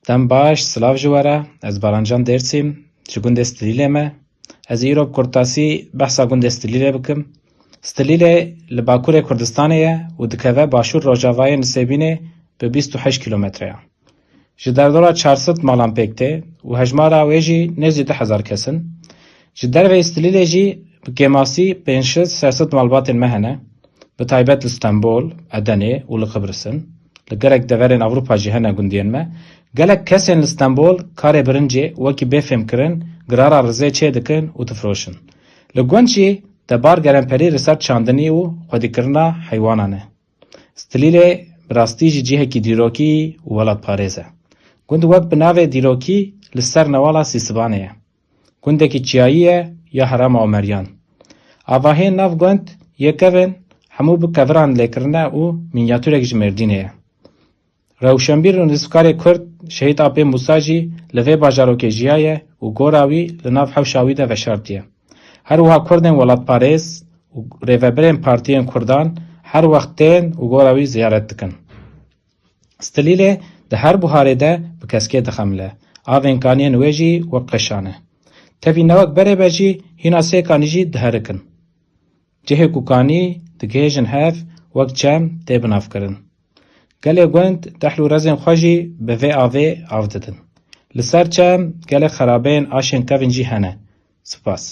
Dem baş, silav ji were, ez Barancan Dêrsim, ji gundê Stilîlê me. Ez îro bi kurtasî behsa gundê Stilîlê bikim. Stilîlê li Bakurê Kurdistanê ye û dikeve başûr Rojavayê Nisêbînê bi 28 kilometre ye. Ji derdora 400 malan pêk tê û hejmara wê jî nêzî 10,000 kes in. Ji dervê Stilîlê jî bi kêmasî 500-600 malbatên me hene, bi taybet li Stenbol, Edenê û li Qibrisên. Li gelek deverên Ewropa jî hene gundiyên me. Gelek kesên li Stenbol karê birincê wekî bêfêmkirin, girara rizê çê dikin û difroşin. Li gund jî debar gerenperî li ser çandinî û xwedîkirina heywanan e. Stilîlê bi rastî jî cihekî dîrokî û welatparêz e. Gund wek bi navê dîrokî li ser newala Sîsvanê ye. Gundekî çiyayî ye ya Herêma Omeryan. Avahiyên nav gund yekevin hemû bi keviran lêkirine û mînyatûrek ji Mêrdînê ye. Rewşenbîr û nivîskarê Kurd Şehîd Apê Musa jî li vê bajarokê jiyaye û gora wî li nav hewşa wî de veşartiye. Her wiha Kurdên welatparêz û rêveberên partiyên Kurdan her wext tên û gora wî ziyaret dikin. Stilîlê di her buharê de bi keskê dixemile. Avên kaniyên wê jî wek qeşan e. Tevî newek berê be jî hîna sê kanî jî diherikin. Cihê ku kanî digihêjin hev wek çem tê binavkirin. Gelê gund dehl û rezên xwe jî bi vê avê av didin. Li ser çem gelek xerabeyên aşên kevin jî hene. Spas.